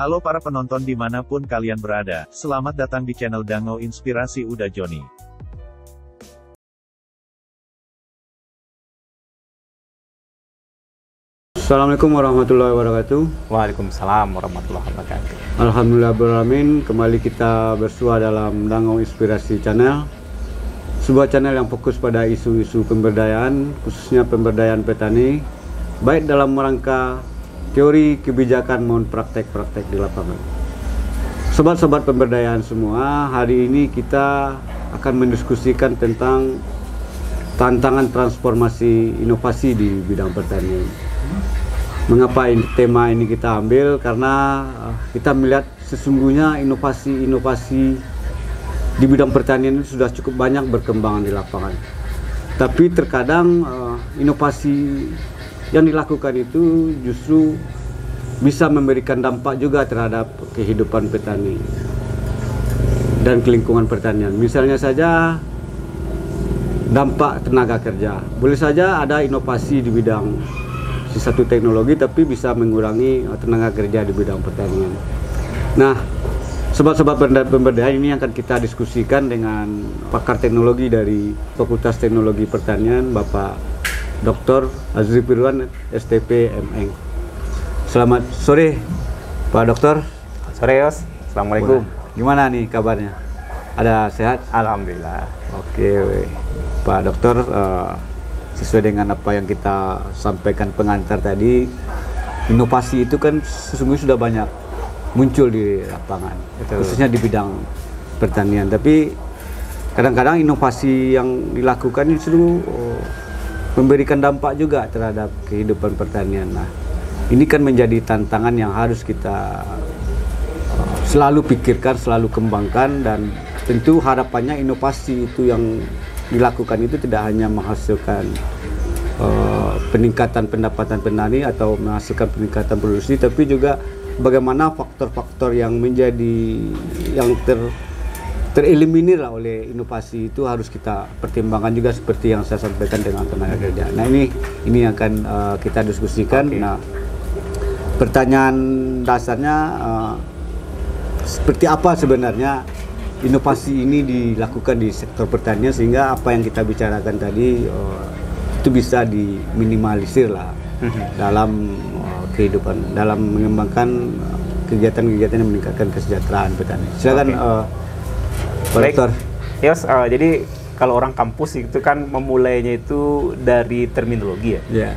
Halo para penonton dimanapun kalian berada, selamat datang di channel Dango Inspirasi Uda Joni. Assalamualaikum warahmatullahi wabarakatuh. Waalaikumsalam warahmatullahi wabarakatuh. Alhamdulillahirrahmanirrahim, kembali kita bersua dalam Dango Inspirasi Channel, sebuah channel yang fokus pada isu-isu pemberdayaan, khususnya pemberdayaan petani, baik dalam rangka teori, kebijakan maupun praktek-praktek di lapangan. Sobat-sobat pemberdayaan semua, hari ini kita akan mendiskusikan tentang tantangan transformasi inovasi di bidang pertanian. Mengapa tema ini kita ambil? Karena kita melihat sesungguhnya inovasi-inovasi di bidang pertanian ini sudah cukup banyak berkembang di lapangan. Tapi terkadang inovasi yang dilakukan itu justru bisa memberikan dampak juga terhadap kehidupan petani dan lingkungan pertanian. Misalnya saja dampak tenaga kerja. Boleh saja ada inovasi di bidang satu teknologi tapi bisa mengurangi tenaga kerja di bidang pertanian. Nah, sobat-sobat pemberdayaan ini akan kita diskusikan dengan pakar teknologi dari Fakultas Teknologi Pertanian, Bapak Dr. Azri Firwan, STP MN. Selamat sore, Pak Dokter. Sore, Yos. Assalamualaikum. Gimana nih kabarnya? Ada sehat? Alhamdulillah. Oke, Pak Dokter, sesuai dengan apa yang kita sampaikan pengantar tadi, inovasi itu kan sesungguhnya sudah banyak muncul di lapangan, betul, khususnya di bidang pertanian. Tapi kadang-kadang inovasi yang dilakukan itu memberikan dampak juga terhadap kehidupan pertanian. Nah, ini kan menjadi tantangan yang harus kita selalu pikirkan, selalu kembangkan, dan tentu harapannya inovasi itu yang dilakukan itu tidak hanya menghasilkan peningkatan pendapatan petani atau menghasilkan peningkatan produksi, tapi juga bagaimana faktor-faktor yang tereliminir oleh inovasi itu harus kita pertimbangkan juga, seperti yang saya sampaikan dengan tenaga kerja. Nah, ini akan kita diskusikan. Okay. Nah, pertanyaan dasarnya seperti apa sebenarnya inovasi ini dilakukan di sektor pertanian sehingga apa yang kita bicarakan tadi itu bisa diminimalisir lah dalam kehidupan, dalam mengembangkan kegiatan-kegiatan yang meningkatkan kesejahteraan petani. Silakan. Okay. Baik, Yos, jadi kalau orang kampus itu kan memulainya itu dari terminologi ya.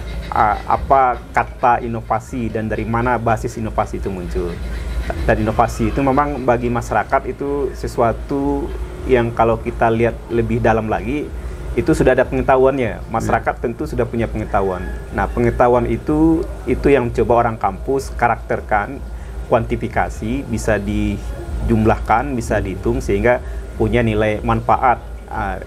Apa kata inovasi dan dari mana basis inovasi itu muncul. Dan inovasi itu memang bagi masyarakat itu sesuatu yang kalau kita lihat lebih dalam lagi, itu sudah ada pengetahuannya. Masyarakat tentu sudah punya pengetahuan. Nah, pengetahuan itu yang coba orang kampus karakterkan, kuantifikasi, bisa dijumlahkan, bisa dihitung sehingga punya nilai manfaat,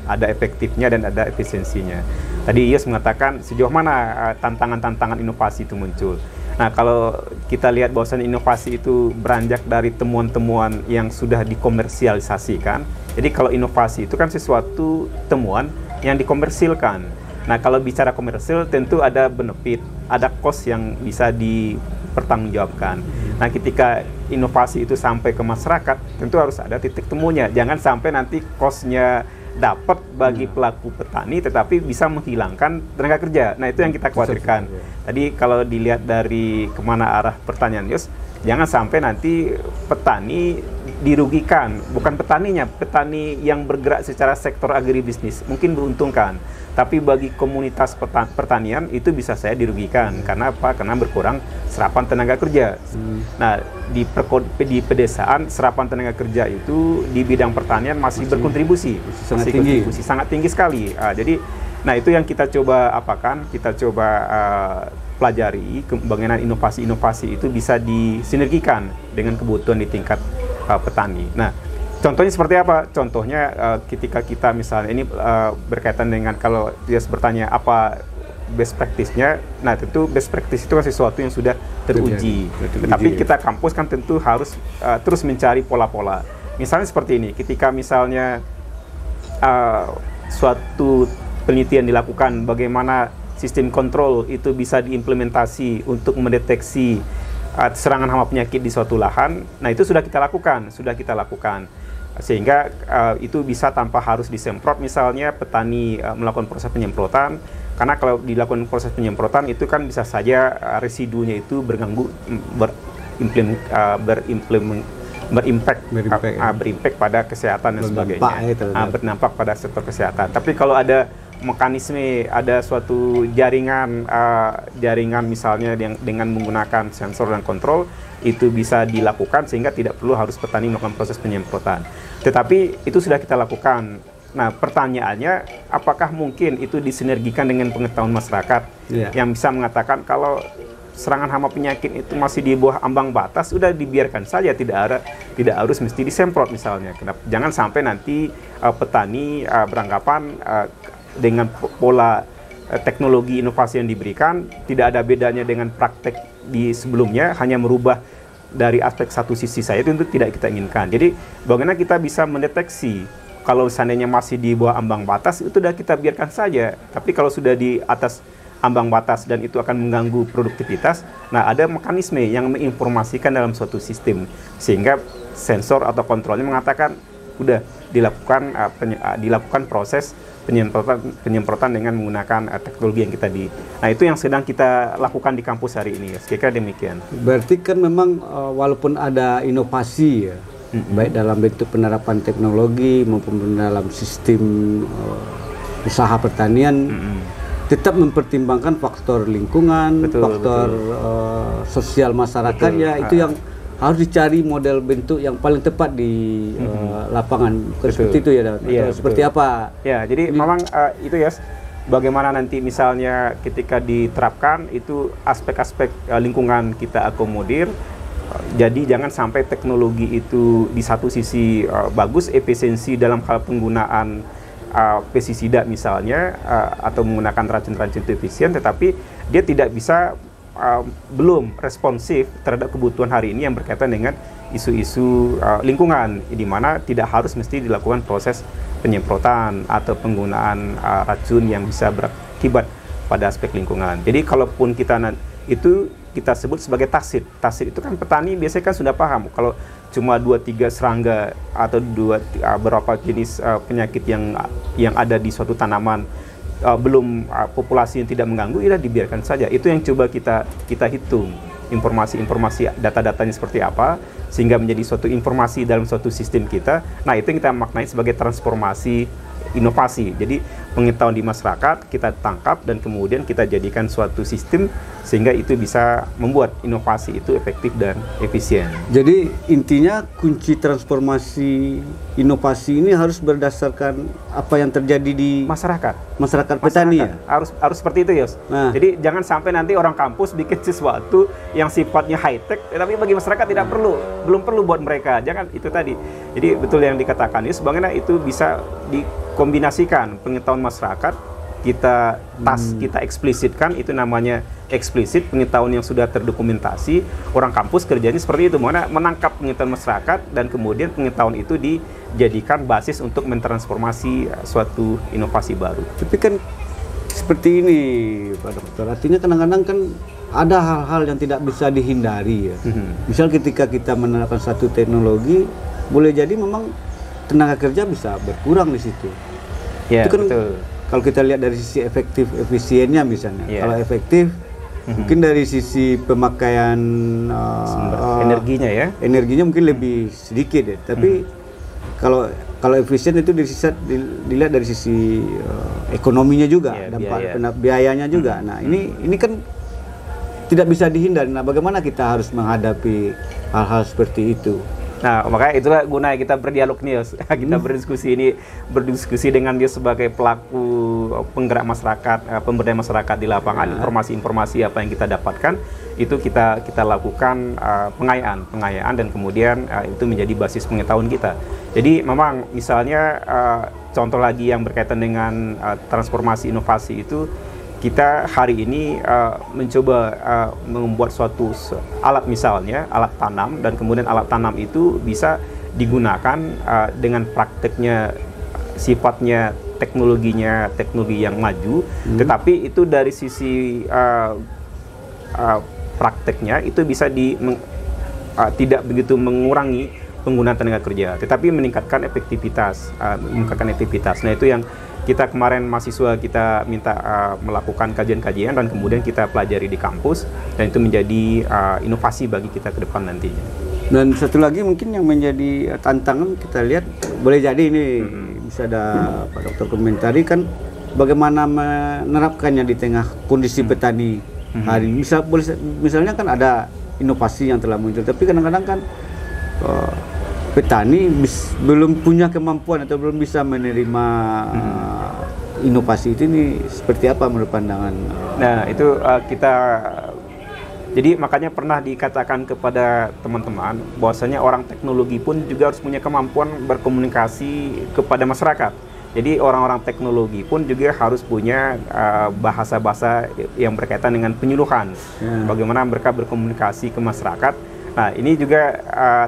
ada efektifnya dan ada efisiensinya. Tadi Yos mengatakan sejauh mana tantangan-tantangan inovasi itu muncul. Nah, kalau kita lihat bahwasannya inovasi itu beranjak dari temuan-temuan yang sudah dikomersialisasikan. Jadi kalau inovasi itu kan sesuatu temuan yang dikomersilkan. Nah, kalau bicara komersil tentu ada benefit, ada cost yang bisa dipertanggungjawabkan. Nah, ketika inovasi itu sampai ke masyarakat, tentu harus ada titik temunya. Jangan sampai nanti cost-nya dapat bagi pelaku petani, tetapi bisa menghilangkan tenaga kerja. Nah, itu yang kita khawatirkan. Tadi kalau dilihat dari kemana arah pertanyaan Yos, jangan sampai nanti petani dirugikan. Bukan petaninya, petani yang bergerak secara sektor agribisnis mungkin beruntungkan. Tapi bagi komunitas pertanian itu bisa saya dirugikan. Karena apa? Karena berkurang serapan tenaga kerja. Nah, di pedesaan serapan tenaga kerja itu di bidang pertanian masih berkontribusi. Sangat tinggi sekali. Jadi, nah itu yang kita coba apakan? Kita coba pelajari bagaimana inovasi-inovasi itu bisa disinergikan dengan kebutuhan di tingkat petani. Nah, contohnya seperti apa? Contohnya ketika kita misalnya ini berkaitan dengan kalau dia bertanya apa best practice-nya, nah tentu best practice itu kan sesuatu yang sudah teruji. Tetapi kita kampus kan tentu harus terus mencari pola-pola. Misalnya seperti ini, ketika misalnya suatu penelitian dilakukan bagaimana sistem kontrol itu bisa diimplementasi untuk mendeteksi serangan hama penyakit di suatu lahan. Nah, itu sudah kita lakukan, sehingga itu bisa tanpa harus disemprot. Misalnya petani melakukan proses penyemprotan, karena kalau dilakukan proses penyemprotan itu kan bisa saja residunya itu berganggu, berimpact pada kesehatan dan sebagainya, berdampak pada sektor kesehatan. Tapi kalau ada mekanisme, ada suatu jaringan misalnya yang dengan menggunakan sensor dan kontrol, itu bisa dilakukan sehingga tidak perlu harus petani melakukan proses penyemprotan. Tetapi itu sudah kita lakukan. Nah, pertanyaannya, apakah mungkin itu disinergikan dengan pengetahuan masyarakat yang bisa mengatakan kalau serangan hama penyakit itu masih di bawah ambang batas, sudah dibiarkan saja, tidak harus mesti disemprot misalnya. Jangan sampai nanti petani beranggapan dengan pola teknologi inovasi yang diberikan tidak ada bedanya dengan praktek di sebelumnya, hanya merubah dari aspek satu sisi saja, itu tidak kita inginkan. Jadi bagaimana kita bisa mendeteksi kalau seandainya masih di bawah ambang batas, itu sudah kita biarkan saja. Tapi kalau sudah di atas ambang batas dan itu akan mengganggu produktivitas, nah ada mekanisme yang menginformasikan dalam suatu sistem, sehingga sensor atau kontrolnya mengatakan udah dilakukan proses penyemprotan dengan menggunakan teknologi yang kita Nah, itu yang sedang kita lakukan di kampus hari ini, kira-kira demikian. Berarti kan memang walaupun ada inovasi ya, baik dalam bentuk penerapan teknologi maupun dalam sistem usaha pertanian, tetap mempertimbangkan faktor lingkungan, faktor sosial masyarakatnya, itu yang harus dicari model bentuk yang paling tepat di lapangan. Seperti itu ya, seperti apa? Ya, jadi memang itu ya, bagaimana nanti misalnya ketika diterapkan itu aspek-aspek lingkungan kita akomodir. Jadi jangan sampai teknologi itu di satu sisi bagus, efisiensi dalam hal penggunaan pestisida misalnya, atau menggunakan racun-racun itu efisien, tetapi dia tidak bisa belum responsif terhadap kebutuhan hari ini yang berkaitan dengan isu-isu lingkungan, di mana tidak harus mesti dilakukan proses penyemprotan atau penggunaan racun yang bisa berakibat pada aspek lingkungan. Jadi kalaupun itu kita sebut sebagai taksit. Taksit itu kan petani biasanya kan sudah paham kalau cuma 2-3 serangga atau beberapa jenis penyakit yang ada di suatu tanaman, belum populasi yang tidak mengganggu, ya dibiarkan saja. Itu yang coba kita hitung, informasi data-datanya seperti apa, sehingga menjadi suatu informasi dalam suatu sistem kita. Nah, itu yang kita maknai sebagai transformasi inovasi. Jadi pengetahuan di masyarakat kita tangkap dan kemudian kita jadikan suatu sistem sehingga itu bisa membuat inovasi itu efektif dan efisien. Jadi intinya kunci transformasi inovasi ini harus berdasarkan apa yang terjadi di masyarakat petani ya? Harus seperti itu, Yos. Nah. Jadi jangan sampai nanti orang kampus bikin sesuatu yang sifatnya high tech tapi bagi masyarakat belum perlu buat mereka. Jangan itu tadi. Jadi betul yang dikatakan Yos, bagaimana itu bisa dikombinasikan pengetahuan masyarakat, kita eksplisitkan, itu namanya eksplisit, pengetahuan yang sudah terdokumentasi. Orang kampus kerjanya seperti itu, mana menangkap pengetahuan masyarakat dan kemudian pengetahuan itu dijadikan basis untuk mentransformasi suatu inovasi baru. Tapi kan seperti ini Pak Dokter, artinya kadang-kadang kan ada hal-hal yang tidak bisa dihindari ya. Misal ketika kita menerapkan satu teknologi, boleh jadi memang tenaga kerja bisa berkurang di situ. Ya, itu kan betul. Kalau kita lihat dari sisi efektif efisiennya misalnya, kalau efektif mungkin dari sisi pemakaian energinya mungkin lebih sedikit ya. Tapi kalau efisien itu dilihat dari sisi ekonominya juga, dampak biayanya juga. Nah ini kan tidak bisa dihindari. Nah, bagaimana kita harus menghadapi hal-hal seperti itu? Nah, makanya itulah gunanya kita berdialog nih, Yos. Kita berdiskusi dengan dia sebagai pelaku penggerak masyarakat, pemberdayaan masyarakat di lapangan. Informasi-informasi apa yang kita dapatkan itu kita lakukan pengayaan dan kemudian itu menjadi basis pengetahuan kita. Jadi memang misalnya contoh lagi yang berkaitan dengan transformasi inovasi itu, kita hari ini mencoba membuat suatu alat, misalnya alat tanam, dan kemudian alat tanam itu bisa digunakan dengan prakteknya, sifatnya teknologi yang maju, tetapi itu dari sisi prakteknya itu bisa tidak begitu mengurangi penggunaan tenaga kerja, tetapi meningkatkan efektivitas. Nah, itu yang kita kemarin mahasiswa kita minta melakukan kajian-kajian dan kemudian kita pelajari di kampus, dan itu menjadi inovasi bagi kita ke depan nantinya. Dan satu lagi mungkin yang menjadi tantangan kita lihat, boleh jadi ini bisa ada Pak Dokter komentari kan, bagaimana menerapkannya di tengah kondisi petani hari ini. Misalnya kan ada inovasi yang telah muncul, tapi kadang-kadang kan petani belum punya kemampuan atau belum bisa menerima inovasi itu. Ini seperti apa menurut pandangan? Nah, itu jadi makanya pernah dikatakan kepada teman-teman bahwasanya orang teknologi pun juga harus punya kemampuan berkomunikasi kepada masyarakat. Jadi orang-orang teknologi pun juga harus punya bahasa-bahasa yang berkaitan dengan penyuluhan. Bagaimana mereka berkomunikasi ke masyarakat. Nah, ini juga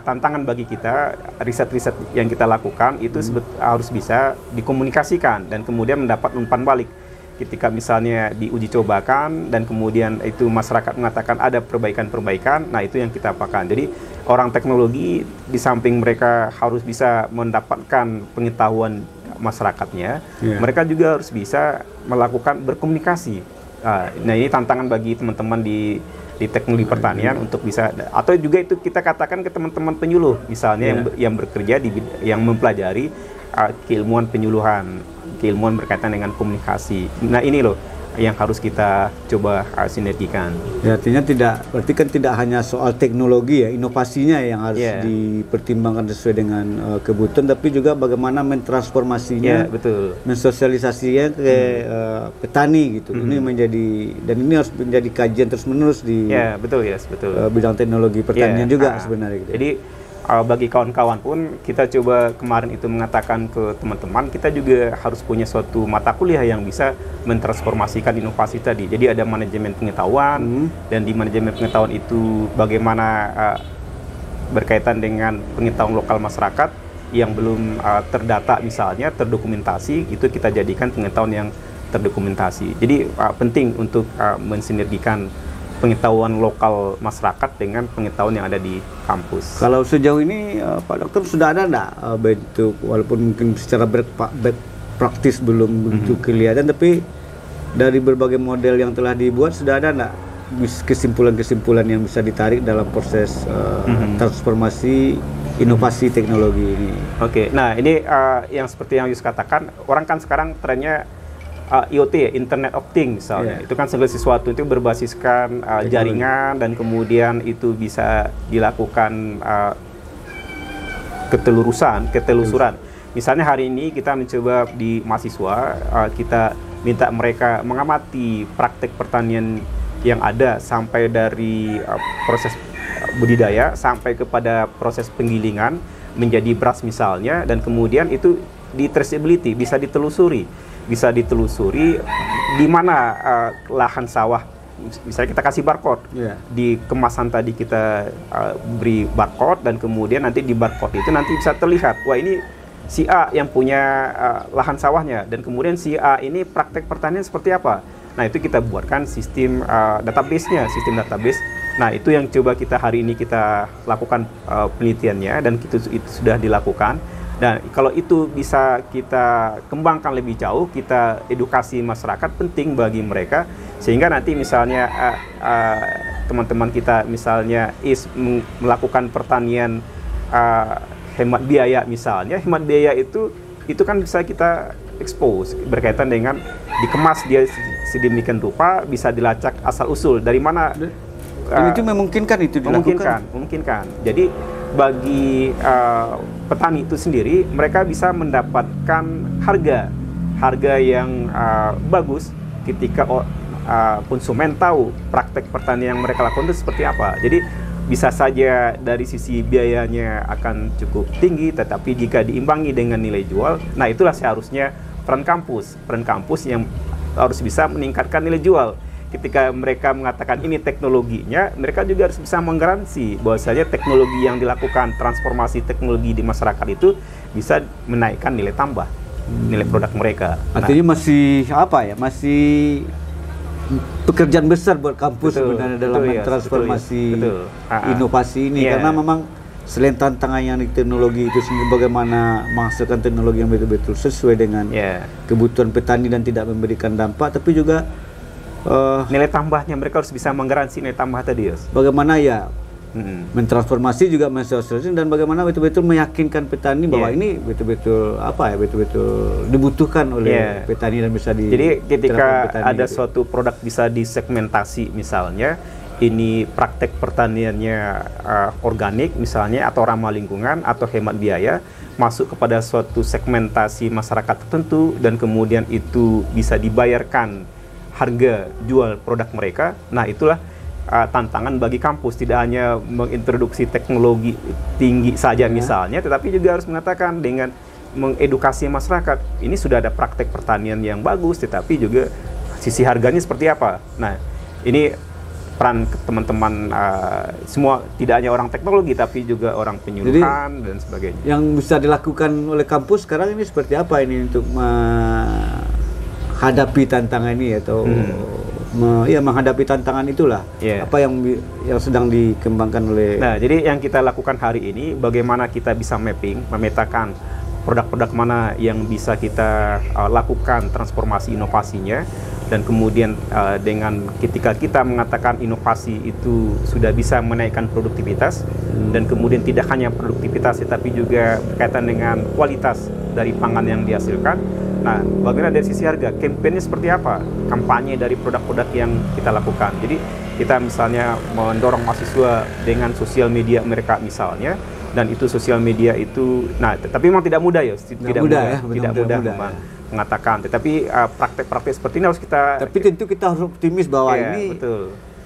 tantangan bagi kita, riset-riset yang kita lakukan itu harus bisa dikomunikasikan dan kemudian mendapat umpan balik. Ketika misalnya diuji cobakan dan kemudian itu masyarakat mengatakan ada perbaikan-perbaikan, nah itu yang kita apakan. Jadi orang teknologi di samping mereka harus bisa mendapatkan pengetahuan masyarakatnya, mereka juga harus bisa melakukan berkomunikasi. Nah, ini tantangan bagi teman-teman di teknologi pertanian untuk bisa, atau juga itu kita katakan ke teman-teman penyuluh misalnya yang bekerja yang mempelajari keilmuan penyuluhan, keilmuan berkaitan dengan komunikasi. Nah, ini loh yang harus kita coba sinergikan. Ya, artinya berarti kan tidak hanya soal teknologi ya, inovasinya yang harus dipertimbangkan sesuai dengan kebutuhan, tapi juga bagaimana mentransformasinya, mensosialisasinya ke petani gitu. Ini dan ini harus menjadi kajian terus-menerus di bidang teknologi pertanian juga sebenarnya gitu. Jadi bagi kawan-kawan pun kita coba kemarin itu mengatakan ke teman-teman, kita juga harus punya suatu mata kuliah yang bisa mentransformasikan inovasi tadi. Jadi ada manajemen pengetahuan, dan di manajemen pengetahuan itu bagaimana berkaitan dengan pengetahuan lokal masyarakat yang belum terdata misalnya, terdokumentasi, itu kita jadikan pengetahuan yang terdokumentasi. Jadi penting untuk mensinergikan pengetahuan lokal masyarakat dengan pengetahuan yang ada di kampus. Kalau sejauh ini Pak Dokter sudah ada enggak bentuk, walaupun mungkin secara praktis belum begitu kelihatan, tapi dari berbagai model yang telah dibuat sudah ada enggak kesimpulan-kesimpulan yang bisa ditarik dalam proses transformasi inovasi teknologi ini? Oke, nah ini yang seperti yang Yus katakan, orang kan sekarang trennya IoT, Internet of Things misalnya, itu kan segala sesuatu itu berbasiskan jaringan, dan kemudian itu bisa dilakukan ketelusuran. Misalnya hari ini kita mencoba di mahasiswa, kita minta mereka mengamati praktek pertanian yang ada, sampai dari proses budidaya sampai kepada proses penggilingan menjadi beras misalnya, dan kemudian itu di traceability, bisa ditelusuri di mana lahan sawah. Misalnya kita kasih barcode, di kemasan tadi kita beri barcode, dan kemudian nanti di barcode itu nanti bisa terlihat, wah ini si A yang punya lahan sawahnya, dan kemudian si A ini praktek pertanian seperti apa. Nah, itu kita buatkan sistem database-nya, sistem database. Nah, itu yang coba kita hari ini kita lakukan penelitiannya, dan itu sudah dilakukan. Dan kalau itu bisa kita kembangkan lebih jauh, kita edukasi masyarakat penting bagi mereka, sehingga nanti misalnya teman-teman kita misalnya melakukan pertanian hemat biaya misalnya, hemat biaya itu kan bisa kita expose berkaitan dengan dikemas dia sedemikian rupa, bisa dilacak asal usul dari mana. Itu memungkinkan itu dilakukan. Memungkinkan. Jadi bagi petani itu sendiri, mereka bisa mendapatkan harga yang bagus ketika konsumen tahu praktek pertanian yang mereka lakukan itu seperti apa. Jadi bisa saja dari sisi biayanya akan cukup tinggi, tetapi jika diimbangi dengan nilai jual, nah itulah seharusnya peran kampus yang harus bisa meningkatkan nilai jual. Ketika mereka mengatakan ini teknologinya, mereka juga harus bisa menggaransi bahwasanya teknologi yang dilakukan, transformasi teknologi di masyarakat itu bisa menaikkan nilai tambah, nilai produk mereka. Artinya masih pekerjaan besar buat kampus sebenarnya dalam transformasi inovasi ini, karena memang selain tantangan yang di teknologi itu sendiri, bagaimana menghasilkan teknologi yang betul-betul sesuai dengan kebutuhan petani dan tidak memberikan dampak, tapi juga nilai tambahnya mereka harus bisa menggaransi nilai tambah tadi, bagaimana mentransformasi juga mensosialisasi, dan bagaimana betul-betul meyakinkan petani bahwa ini betul-betul betul-betul dibutuhkan oleh petani dan bisa Jadi ketika ada suatu produk bisa disegmentasi, misalnya ini praktek pertaniannya organik misalnya, atau ramah lingkungan, atau hemat biaya, masuk kepada suatu segmentasi masyarakat tertentu, dan kemudian itu bisa dibayarkan harga jual produk mereka. Nah, itulah tantangan bagi kampus, tidak hanya mengintroduksi teknologi tinggi saja misalnya, tetapi juga harus mengatakan dengan mengedukasi masyarakat, ini sudah ada praktek pertanian yang bagus, tetapi juga sisi harganya seperti apa. Nah, ini peran teman-teman semua, tidak hanya orang teknologi tapi juga orang penyuluhan dan sebagainya. Yang bisa dilakukan oleh kampus sekarang ini seperti apa ini untuk menghadapi tantangan ini, atau menghadapi tantangan itulah apa yang sedang dikembangkan oleh. Nah, jadi yang kita lakukan hari ini, bagaimana kita bisa memetakan produk-produk mana yang bisa kita lakukan transformasi inovasinya. Dan kemudian dengan ketika kita mengatakan inovasi itu sudah bisa menaikkan produktivitas, dan kemudian tidak hanya produktivitas tetapi juga berkaitan dengan kualitas dari pangan yang dihasilkan. Nah, bagaimana dari sisi harga, kampanye seperti apa, kampanye dari produk-produk yang kita lakukan. Jadi kita misalnya mendorong mahasiswa dengan sosial media mereka misalnya, dan itu sosial media itu, nah tapi memang tidak mudah tidak mudah mengatakan, tetapi praktek-praktek seperti ini harus kita. Tapi tentu kita harus optimis bahwa ini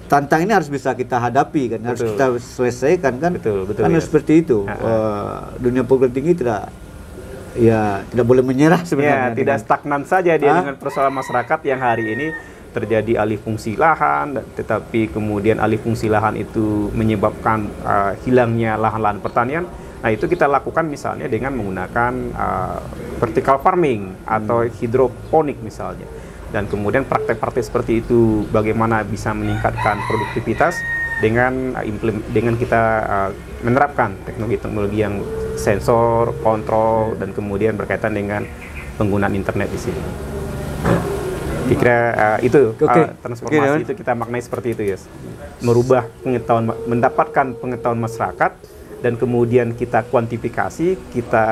tantangan ini harus bisa kita hadapi kan, harus kita selesaikan kan. Karena seperti itu dunia perguruan tinggi tidak boleh menyerah sebenarnya. Tidak stagnan saja dia dengan persoalan masyarakat yang hari ini terjadi alih fungsi lahan, tetapi kemudian alih fungsi lahan itu menyebabkan hilangnya lahan-lahan pertanian. Nah, itu kita lakukan misalnya dengan menggunakan vertical farming atau hidroponik misalnya. Dan kemudian praktek-praktek seperti itu bagaimana bisa meningkatkan produktivitas dengan kita menerapkan teknologi-teknologi yang sensor, kontrol, dan kemudian berkaitan dengan penggunaan internet di sini. Kira itu transformasi itu kita maknai seperti itu, merubah pengetahuan, mendapatkan pengetahuan masyarakat, dan kemudian kita kuantifikasi, kita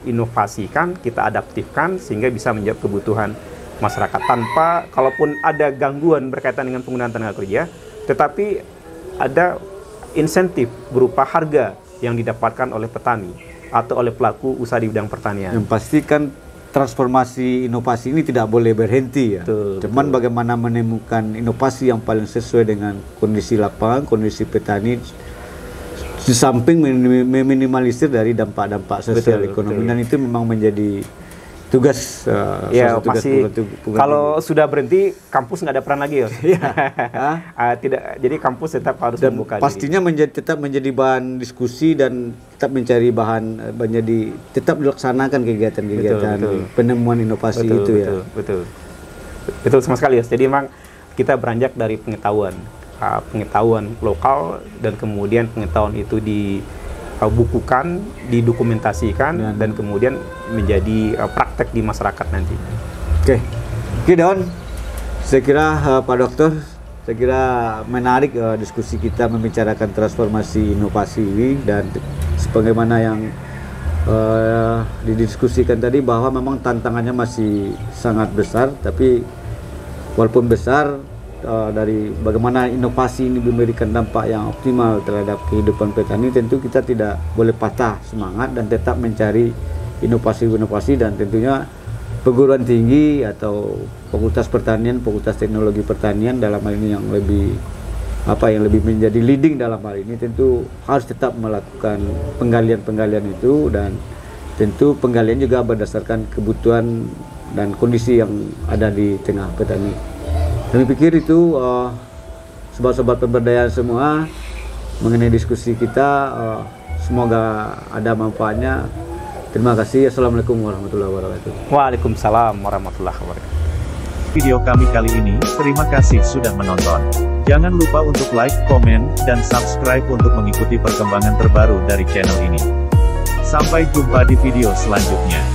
inovasikan, kita adaptifkan sehingga bisa menjawab kebutuhan masyarakat tanpa, kalaupun ada gangguan berkaitan dengan penggunaan tenaga kerja, tetapi ada insentif berupa harga yang didapatkan oleh petani atau oleh pelaku usaha di bidang pertanian. Yang pasti kan transformasi inovasi ini tidak boleh berhenti Cuman bagaimana menemukan inovasi yang paling sesuai dengan kondisi lapangan, kondisi petani, di samping meminimalisir dari dampak-dampak sosial ekonomi, dan itu memang menjadi tugas kalau sudah berhenti kampus nggak ada peran lagi tidak, jadi kampus tetap harus membuka pastinya tetap menjadi bahan diskusi dan tetap mencari bahan, tetap dilaksanakan kegiatan-kegiatan penemuan inovasi betul sama sekali jadi memang kita beranjak dari pengetahuan lokal, dan kemudian pengetahuan itu dibukukan, didokumentasikan, dan kemudian menjadi praktek di masyarakat nanti. Oke, Don, saya kira Pak Dokter, saya kira menarik diskusi kita membicarakan transformasi inovasi ini, dan sebagaimana yang didiskusikan tadi bahwa memang tantangannya masih sangat besar, tapi walaupun besar, dari bagaimana inovasi ini memberikan dampak yang optimal terhadap kehidupan petani, tentu kita tidak boleh patah semangat dan tetap mencari inovasi-inovasi, dan tentunya perguruan tinggi atau Fakultas Pertanian, Fakultas Teknologi Pertanian dalam hal ini yang lebih menjadi leading dalam hal ini, tentu harus tetap melakukan penggalian-penggalian itu, dan tentu penggalian juga berdasarkan kebutuhan dan kondisi yang ada di tengah petani. Kami pikir itu sobat-sobat pemberdayaan semua mengenai diskusi kita, semoga ada manfaatnya. Terima kasih. Assalamualaikum warahmatullahi wabarakatuh. Waalaikumsalam warahmatullahi wabarakatuh. video kami kali ini. Terima kasih sudah menonton. Jangan lupa untuk like, komen, dan subscribe untuk mengikuti perkembangan terbaru dari channel ini. Sampai jumpa di video selanjutnya.